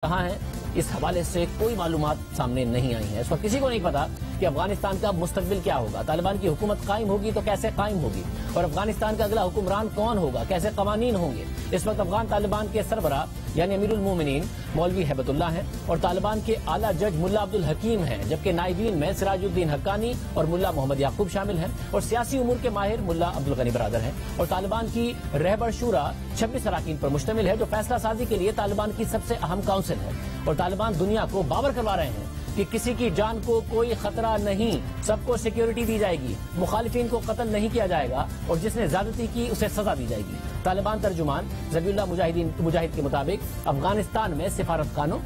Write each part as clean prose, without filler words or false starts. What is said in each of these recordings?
کہاں ہیں اس حوالے سے کوئی معلومات سامنے نہیں آئی ہیں۔ اس وقت کسی کو نہیں پتا کہ افغانستان کا مستقبل کیا ہوگا، طالبان کی حکومت قائم ہوگی تو کیسے قائم ہوگی، اور افغانستان کا اگلا حکمران کون ہوگا، کیسے قوانین ہوں گے۔ اس وقت افغان طالبان کے سربراہ یعنی امیر المومنین مولوی ہیبت اللہ ہیں اور طالبان کے اعلیٰ جج ملا عبد الحکیم ہیں، جبکہ نائبین میں سراج الدین حقانی اور ملا محمد یعقوب شامل ہیں، اور سیاسی امور کے ماہر ملا عبد الغنی برادر ہیں، اور طالبان کی رہبر شورا 26 اراکین پر مشتمل ہے جو فیصلہ سازی کے لیے طالبان کی سب سے اہم کونسل ہے، اور طالبان دنیا کو باور کروا رہے ہیں کہ کسی کی جان کو کوئی خطرہ نہیں، سب کو سیکیورٹی دی جائے گی، مخالفین کو قتل نہیں کیا جائے گا، اور جس نے زیادتی کی اسے سزا دی جائے گی۔ طالبان ترجمان ذبیح اللہ مجاہد کے مطابق افغانستان میں سفارت خانوں،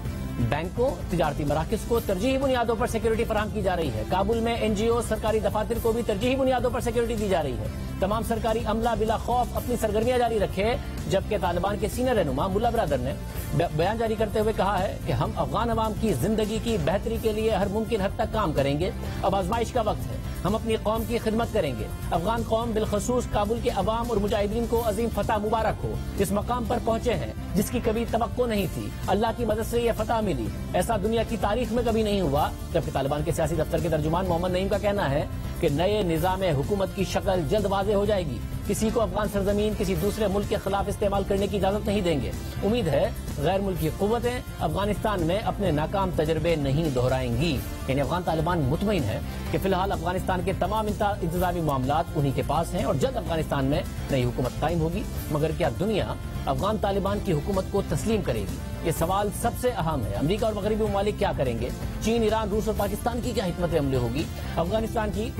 بینکوں، تجارتی مراکز کو ترجیحی بنیادوں پر سیکیورٹی فراہم کی جا رہی ہے۔ کابل میں NGO سرکاری دفاتر کو بھی ترجیحی بنیادوں پر سیکیورٹی دی جا رہی ہے۔ تمام سرکاری عملہ بلا خوف اپنی سرگرمیاں جاری رکھے، جبکہ طالبان کے سینئر رہنما ملا برادر نے بیان جاری کرتے ہوئے کہا ہے کہ ہم افغان عوام کی زندگی کی بہتری کے لیے ہر ممکن حد تک کام کریں گے۔ اب آزمائش کا وقت ہے، ہم اپنی قوم کی خدمت کریں گے۔ افغان قوم بالخصوص کابل کے عوام اور مجاہدین کو عظیم فتح مبارک ہو، اس مقام پر پہنچے ہیں جس کی کبھی توقع نہیں تھی، اللہ کی مدد سے یہ فتح ملی، ایسا دنیا کی تاریخ میں کبھی نہیں ہوا۔ جبکہ طالبان کے سیاسی دفتر کے ترجمان محمد نعیم کا کہنا ہے کہ نئے نظام حکومت کی شکل جلد واضح ہو جائے گی، کسی کو افغان سرزمین کسی دوسرے ملک کے خلاف استعمال کرنے کی اجازت نہیں دیں گے۔ امید ہے غیر ملکی قوتیں افغانستان میں اپنے ناکام تجربے نہیں دہرائیں گی۔ یعنی افغان طالبان مطمئن ہے کہ فی الحال افغانستان کے تمام انتظامی معاملات انہی کے پاس ہیں اور جلد افغانستان میں نئی حکومت قائم ہوگی۔ مگر کیا دنیا افغان طالبان کی حکومت کو تسلیم کرے گی؟ یہ سوال سب سے اہم ہے۔ امریکہ اور مغربی ممالک کیا کریں گے؟ چین، ایران، روس اور پاکستان کی کیا حکمت عملی ہوگی؟ افغانستان کی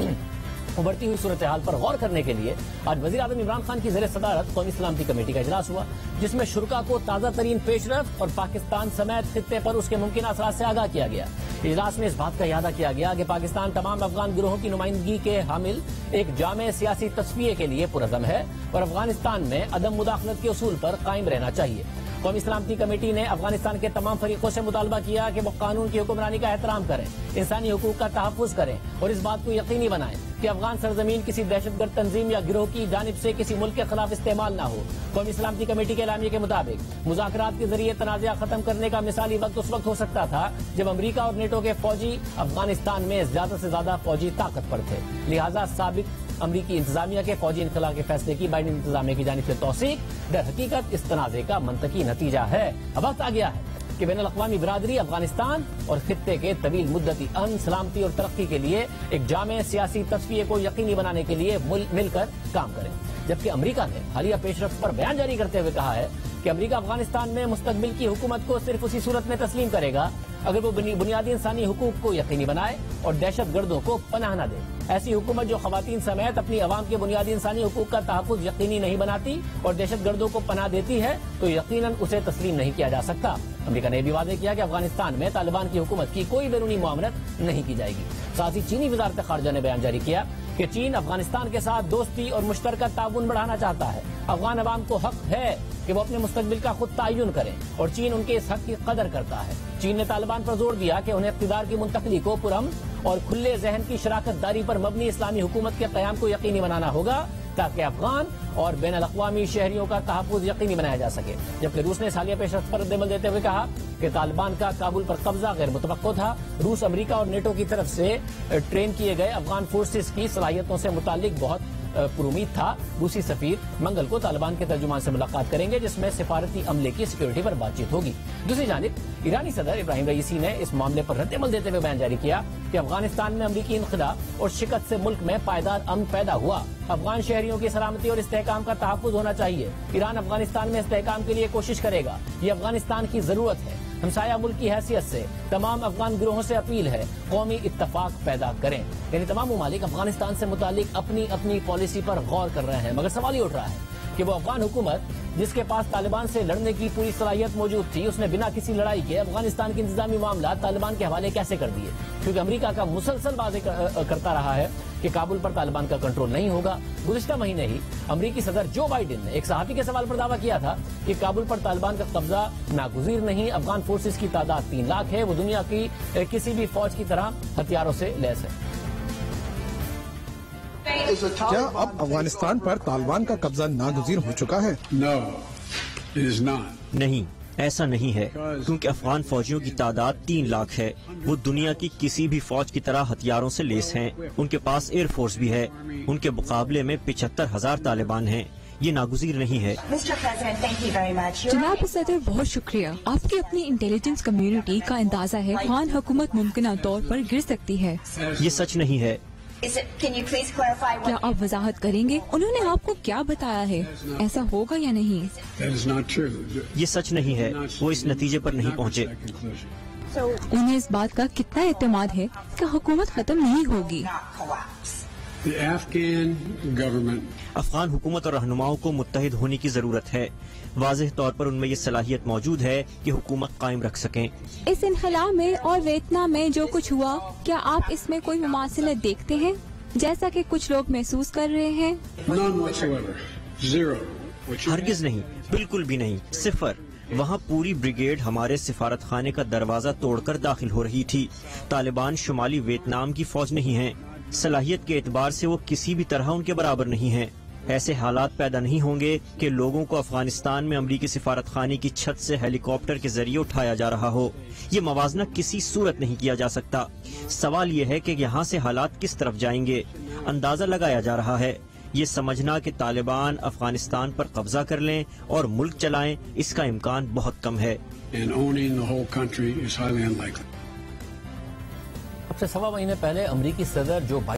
ابھرتی ہوئی صورتحال پر غور کرنے کے لیے آج وزیر اعظم عمران خان کی زیر صدارت قومی سلامتی کمیٹی کا اجلاس ہوا، جس میں شرکاء کو تازہ ترین پیش رفت اور پاکستان سمیت خطے پر اس کے ممکنہ اثرات سے آگاہ کیا گیا۔ اجلاس میں اس بات کا اعادہ کیا گیا کہ پاکستان تمام افغان گروہوں کی نمائندگی کے حامل ایک جامع سیاسی تصفیے کے لیے پرعزم ہے اور افغانستان میں عدم مداخلت کے اصول پر قائم رہنا چاہیے۔ قومی سلامتی کمیٹی نے افغانستان کے تمام فریقوں سے مطالبہ کیا کہ وہ قانون کی حکمرانی کا احترام کریں، انسانی حقوق کا تحفظ کریں اور اس بات کو یقینی بنائیں کہ افغان سرزمین کسی دہشت گرد تنظیم یا گروہ کی جانب سے کسی ملک کے خلاف استعمال نہ ہو۔ قومی سلامتی کمیٹی کے اعلامیے کے مطابق مذاکرات کے ذریعے تنازع ختم کرنے کا مثالی وقت اس وقت ہو سکتا تھا جب امریکہ اور نیٹو کے فوجی افغانستان میں زیادہ سے زیادہ فوجی طاقت پر تھے، لہذا سابق امریکی انتظامیہ کے فوجی انخلا کے فیصلے کی بائیڈن انتظامیہ کی جانب سے توثیق در حقیقت اس تنازع کا منطقی نتیجہ ہے۔ اب وقت آ گیا ہے کہ بین الاقوامی برادری افغانستان اور خطے کے طویل مدتی امن، سلامتی اور ترقی کے لیے ایک جامع سیاسی تصفیے کو یقینی بنانے کے لیے مل کر کام کریں۔ جبکہ امریکہ نے حالیہ پیش رفت پر بیان جاری کرتے ہوئے کہا ہے کہ امریکہ افغانستان میں مستقبل کی حکومت کو صرف اسی صورت میں تسلیم کرے گا اگر وہ بنیادی انسانی حقوق کو یقینی بنائے اور دہشت گردوں کو پناہ نہ دے۔ ایسی حکومت جو خواتین سمیت اپنی عوام کے بنیادی انسانی حقوق کا تحفظ یقینی نہیں بناتی اور دہشت گردوں کو پناہ دیتی ہے تو یقیناً اسے تسلیم نہیں کیا جا سکتا۔ امریکہ نے یہ بھی واضح کیا کہ افغانستان میں طالبان کی حکومت کی کوئی بیرونی معاونت نہیں کی جائے گی۔ ساتھ ہی چینی وزارت خارجہ نے بیان جاری کیا کہ چین افغانستان کے ساتھ دوستی اور مشترکہ تعاون بڑھانا چاہتا ہے۔ افغان عوام کو حق ہے کہ وہ اپنے مستقبل کا خود تعین کریں اور چین ان کے اس حق کی قدر کرتا ہے۔ چین نے طالبان پر زور دیا کہ انہیں اقتدار کی منتقلی کو پرامن اور کھلے ذہن کی شراکت داری پر مبنی اسلامی حکومت کے قیام کو یقینی بنانا ہوگا تاکہ افغان اور بین الاقوامی شہریوں کا تحفظ یقینی بنایا جا سکے۔ جبکہ روس نے حالیہ پیش رفت پر رد عمل دیتے ہوئے کہا کہ طالبان کا کابل پر قبضہ غیر متوقع تھا۔ روس، امریکہ اور نیٹو کی طرف سے ٹرین کیے گئے افغان فورسز کی صلاحیتوں سے متعلق بہت پرامید تھا۔ روسی سفیر منگل کو طالبان کے ترجمان سے ملاقات کریں گے جس میں سفارتی عملے کی سیکیورٹی پر بات چیت ہوگی۔ دوسری جانب ایرانی صدر ابراہیم رئیسی نے اس معاملے پر رد عمل دیتے ہوئے بیان جاری کیا کہ افغانستان میں امریکی انخلا اور شکست سے ملک میں پائیدار امن پیدا ہوا۔ افغان شہریوں کی سلامتی اور استحکام کا تحفظ ہونا چاہیے۔ ایران افغانستان میں استحکام کے لیے کوشش کرے گا، یہ افغانستان کی ضرورت ہے۔ ہمسایہ ملک کی حیثیت سے تمام افغان گروہوں سے اپیل ہے قومی اتفاق پیدا کریں۔ یعنی تمام ممالک افغانستان سے متعلق اپنی اپنی پالیسی پر غور کر رہے ہیں، مگر سوال یہ اٹھ رہا ہے کہ وہ افغان حکومت جس کے پاس طالبان سے لڑنے کی پوری صلاحیت موجود تھی، اس نے بنا کسی لڑائی کے افغانستان کے انتظامی معاملات طالبان کے حوالے کیسے کر دیے؟ کیونکہ امریکہ کا مسلسل واضح کرتا رہا ہے کہ کابل پر طالبان کا کنٹرول نہیں ہوگا۔ گزشتہ مہینے ہی امریکی صدر جو بائیڈن نے ایک صحافی کے سوال پر دعویٰ کیا تھا کہ کابل پر طالبان کا قبضہ ناگزیر نہیں، افغان فورسز کی تعداد 3 لاکھ ہے، وہ دنیا کی کسی بھی فوج کی طرح ہتھیاروں سے لیس ہے۔ کیا اب افغانستان پر طالبان کا قبضہ ناگزیر ہو چکا ہے؟ No, it is not. نہیں، ایسا نہیں ہے، کیونکہ افغان فوجیوں کی تعداد 3 لاکھ ہے۔ وہ دنیا کی کسی بھی فوج کی طرح ہتھیاروں سے لیس ہیں، ان کے پاس ایئر فورس بھی ہے۔ ان کے مقابلے میں 75,000 طالبان ہیں، یہ ناگزیر نہیں ہے۔ جناب صدر، بہت شکریہ۔ آپ کی اپنی انٹیلیجنس کمیونٹی کا اندازہ ہے افغان حکومت ممکنہ طور پر گر سکتی ہے۔ یہ سچ نہیں ہے۔ کیا آپ وضاحت کریں گے انہوں نے آپ کو کیا بتایا ہے؟ ایسا ہوگا یا نہیں؟ یہ سچ نہیں ہے، وہ اس نتیجے پر نہیں پہنچے۔ انہیں اس بات کا کتنا اعتماد ہے کہ حکومت ختم نہیں ہوگی؟ افغان حکومت اور رہنماؤں کو متحد ہونے کی ضرورت ہے۔ واضح طور پر ان میں یہ صلاحیت موجود ہے کہ حکومت قائم رکھ سکیں۔ اس انخلا میں اور ویتنام میں جو کچھ ہوا، کیا آپ اس میں کوئی مماثلت دیکھتے ہیں جیسا کہ کچھ لوگ محسوس کر رہے ہیں؟ ہرگز نہیں، بالکل بھی نہیں، صفر۔ وہاں پوری بریگیڈ ہمارے سفارت خانے کا دروازہ توڑ کر داخل ہو رہی تھی۔ طالبان شمالی ویتنام کی فوج نہیں ہیں، صلاحیت کے اعتبار سے وہ کسی بھی طرح ان کے برابر نہیں ہیں۔ ایسے حالات پیدا نہیں ہوں گے کہ لوگوں کو افغانستان میں امریکی سفارت خانے کی چھت سے ہیلی کاپٹر کے ذریعے اٹھایا جا رہا ہو۔ یہ موازنہ کسی صورت نہیں کیا جا سکتا۔ سوال یہ ہے کہ یہاں سے حالات کس طرف جائیں گے۔ اندازہ لگایا جا رہا ہے۔ یہ سمجھنا کہ طالبان افغانستان پر قبضہ کر لیں اور ملک چلائیں، اس کا امکان بہت کم ہے۔ اب سے 1.25 مہینے پہلے امریکی صدر جو